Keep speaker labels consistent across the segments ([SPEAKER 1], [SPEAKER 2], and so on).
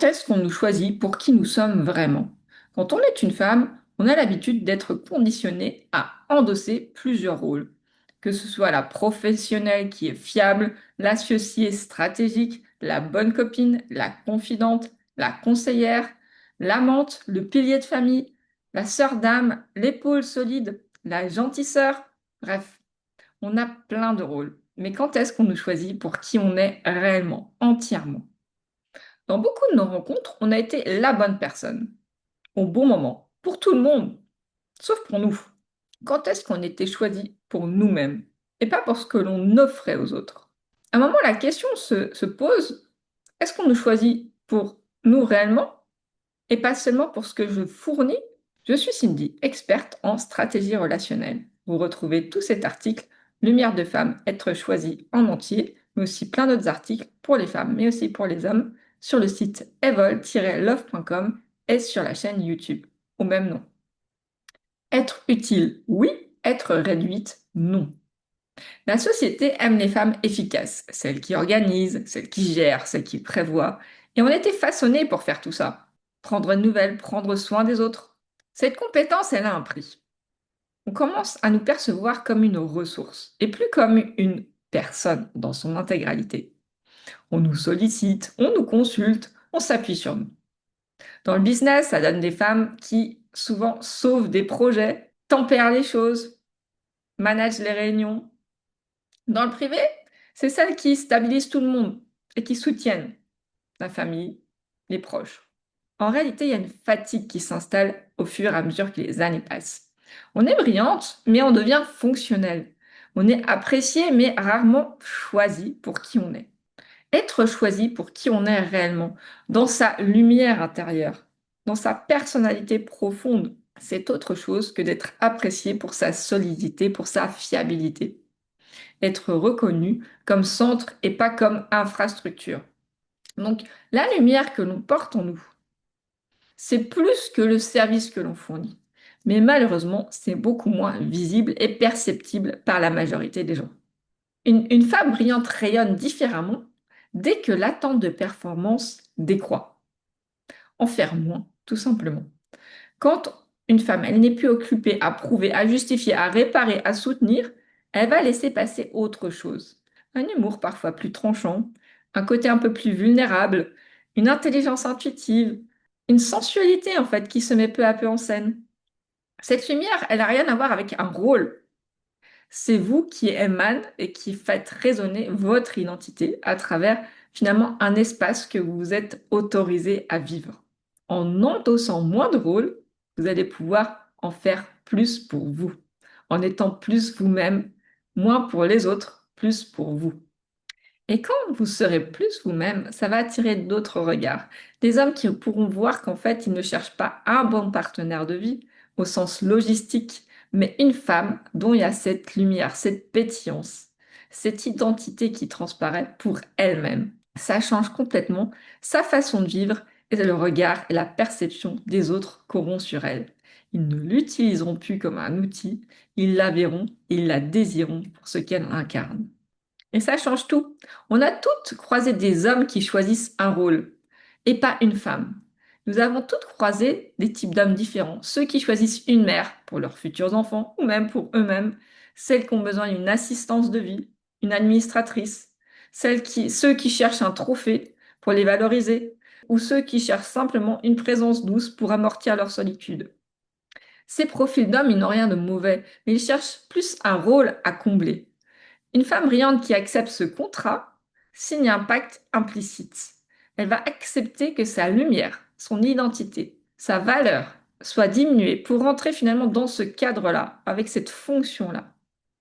[SPEAKER 1] Quand est-ce qu'on nous choisit pour qui nous sommes vraiment? Quand on est une femme, on a l'habitude d'être conditionné à endosser plusieurs rôles, que ce soit la professionnelle qui est fiable, l'associée stratégique, la bonne copine, la confidente, la conseillère, l'amante, le pilier de famille, la sœur d'âme, l'épaule solide, la gentille sœur. Bref, on a plein de rôles. Mais quand est-ce qu'on nous choisit pour qui on est réellement, entièrement? Dans beaucoup de nos rencontres, on a été la bonne personne, au bon moment, pour tout le monde, sauf pour nous. Quand est-ce qu'on était choisi pour nous-mêmes et pas pour ce que l'on offrait aux autres? À un moment, la question se pose, est-ce qu'on nous choisit pour nous réellement et pas seulement pour ce que je fournis? Je suis Cindy, experte en stratégie relationnelle. Vous retrouvez tout cet article, Lumière de femme, être choisie en entier, mais aussi plein d'autres articles pour les femmes, mais aussi pour les hommes, sur le site evol-love.com et sur la chaîne YouTube, au même nom. Être utile, oui. Être réduite, non. La société aime les femmes efficaces, celles qui organisent, celles qui gèrent, celles qui prévoient. Et on a été façonné pour faire tout ça. Prendre une nouvelle, prendre soin des autres. Cette compétence, elle a un prix. On commence à nous percevoir comme une ressource et plus comme une personne dans son intégralité. On nous sollicite, on nous consulte, on s'appuie sur nous. Dans le business, ça donne des femmes qui souvent sauvent des projets, tempèrent les choses, managent les réunions. Dans le privé, c'est celles qui stabilisent tout le monde et qui soutiennent la famille, les proches. En réalité, il y a une fatigue qui s'installe au fur et à mesure que les années passent. On est brillante, mais on devient fonctionnel. On est apprécié, mais rarement choisi pour qui on est. Être choisi pour qui on est réellement, dans sa lumière intérieure, dans sa personnalité profonde, c'est autre chose que d'être apprécié pour sa solidité, pour sa fiabilité. Être reconnu comme centre et pas comme infrastructure. Donc, la lumière que l'on porte en nous, c'est plus que le service que l'on fournit. Mais malheureusement, c'est beaucoup moins visible et perceptible par la majorité des gens. Une femme brillante rayonne différemment dès que l'attente de performance décroît. En faire moins, tout simplement. Quand une femme, elle n'est plus occupée à prouver, à justifier, à réparer, à soutenir, elle va laisser passer autre chose. Un humour parfois plus tranchant, un côté un peu plus vulnérable, une intelligence intuitive, une sensualité en fait qui se met peu à peu en scène. Cette lumière, elle n'a rien à voir avec un rôle. C'est vous qui émane et qui faites résonner votre identité à travers finalement un espace que vous vous êtes autorisé à vivre. En endossant moins de rôles, vous allez pouvoir en faire plus pour vous, en étant plus vous-même, moins pour les autres, plus pour vous. Et quand vous serez plus vous-même, ça va attirer d'autres regards. Des hommes qui pourront voir qu'en fait, ils ne cherchent pas un bon partenaire de vie au sens logistique, mais une femme dont il y a cette lumière, cette pétillance, cette identité qui transparaît pour elle-même. Ça change complètement sa façon de vivre et le regard et la perception des autres qu'auront sur elle. Ils ne l'utiliseront plus comme un outil, ils la verront et ils la désireront pour ce qu'elle incarne. Et ça change tout. On a toutes croisé des hommes qui choisissent un rôle et pas une femme. Nous avons toutes croisé des types d'hommes différents. Ceux qui choisissent une mère pour leurs futurs enfants ou même pour eux-mêmes. Celles qui ont besoin d'une assistance de vie, une administratrice. Ceux qui cherchent un trophée pour les valoriser. Ou ceux qui cherchent simplement une présence douce pour amortir leur solitude. Ces profils d'hommes, ils n'ont rien de mauvais, mais ils cherchent plus un rôle à combler. Une femme brillante qui accepte ce contrat signe un pacte implicite. Elle va accepter que sa lumière, son identité, sa valeur soit diminuée pour rentrer finalement dans ce cadre-là, avec cette fonction-là.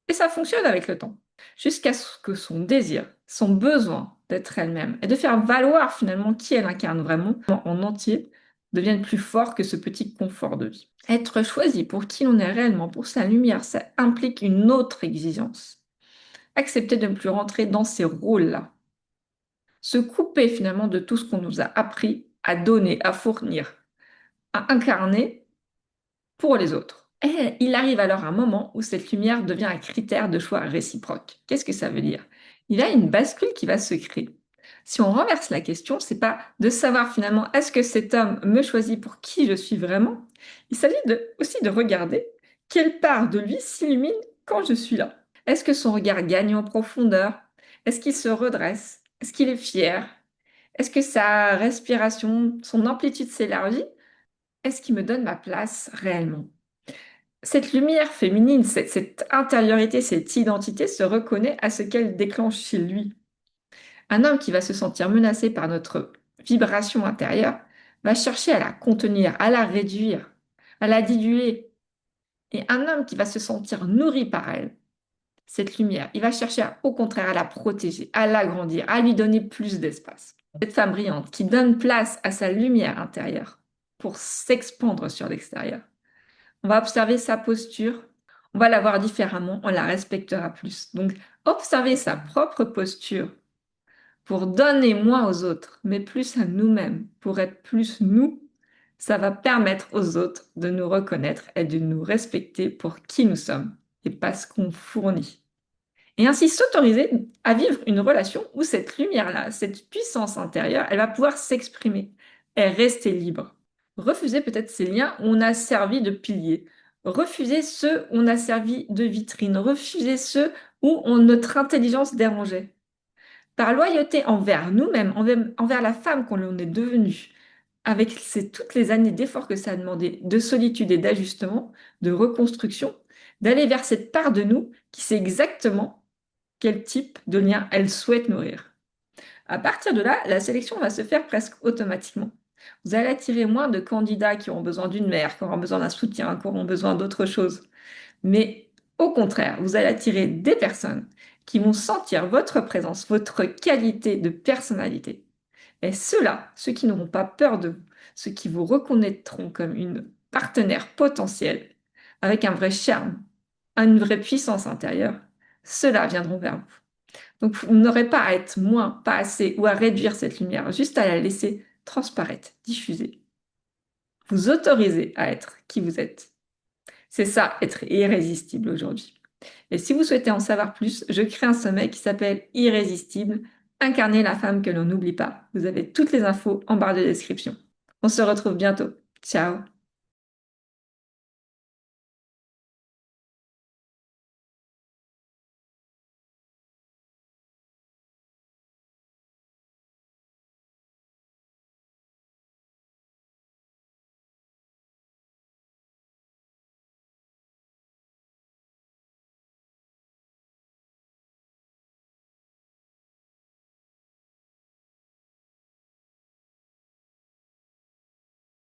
[SPEAKER 1] Et ça fonctionne avec le temps, jusqu'à ce que son désir, son besoin d'être elle-même et de faire valoir finalement qui elle incarne vraiment en entier devienne plus fort que ce petit confort de vie. Être choisi pour qui l'on est réellement, pour sa lumière, ça implique une autre exigence. Accepter de ne plus rentrer dans ces rôles-là. Se couper finalement de tout ce qu'on nous a appris à donner, à fournir, à incarner pour les autres. Et il arrive alors un moment où cette lumière devient un critère de choix réciproque. Qu'est-ce que ça veut dire? Il y a une bascule qui va se créer. Si on renverse la question, c'est pas de savoir finalement est-ce que cet homme me choisit pour qui je suis vraiment. Il s'agit aussi de regarder quelle part de lui s'illumine quand je suis là. Est-ce que son regard gagne en profondeur? Est-ce qu'il se redresse? Est-ce qu'il est fier? Est-ce que sa respiration, son amplitude s'élargit? Est-ce qu'il me donne ma place réellement? Cette lumière féminine, cette intériorité, cette identité se reconnaît à ce qu'elle déclenche chez lui. Un homme qui va se sentir menacé par notre vibration intérieure va chercher à la contenir, à la réduire, à la diluer. Et un homme qui va se sentir nourri par elle, cette lumière, il va chercher au contraire à la protéger, à l'agrandir, à lui donner plus d'espace. Cette femme brillante qui donne place à sa lumière intérieure pour s'expandre sur l'extérieur. On va observer sa posture, on va la voir différemment, on la respectera plus. Donc, observer sa propre posture pour donner moins aux autres, mais plus à nous-mêmes, pour être plus nous, ça va permettre aux autres de nous reconnaître et de nous respecter pour qui nous sommes et pas ce qu'on fournit. Et ainsi s'autoriser à vivre une relation où cette lumière-là, cette puissance intérieure, elle va pouvoir s'exprimer et rester libre. Refuser peut-être ces liens où on a servi de pilier. Refuser ceux où on a servi de vitrine. Refuser ceux où notre intelligence dérangeait. Par loyauté envers nous-mêmes, envers la femme qu'on est devenue, avec toutes les années d'efforts que ça a demandé, de solitude et d'ajustement, de reconstruction, d'aller vers cette part de nous qui sait exactement quel type de lien elle souhaite nourrir. À partir de là, la sélection va se faire presque automatiquement. Vous allez attirer moins de candidats qui auront besoin d'une mère, qui auront besoin d'un soutien, qui auront besoin d'autre chose. Mais au contraire, vous allez attirer des personnes qui vont sentir votre présence, votre qualité de personnalité. Et ceux-là, ceux qui n'auront pas peur de vous, ceux qui vous reconnaîtront comme une partenaire potentielle, avec un vrai charme, une vraie puissance intérieure, ceux-là viendront vers vous. Donc, vous n'aurez pas à être moins, pas assez, ou à réduire cette lumière, juste à la laisser transparaître, diffuser. Vous autorisez à être qui vous êtes. C'est ça, être irrésistible aujourd'hui. Et si vous souhaitez en savoir plus, je crée un sommet qui s'appelle Irrésistible, incarner la femme que l'on n'oublie pas. Vous avez toutes les infos en barre de description. On se retrouve bientôt. Ciao!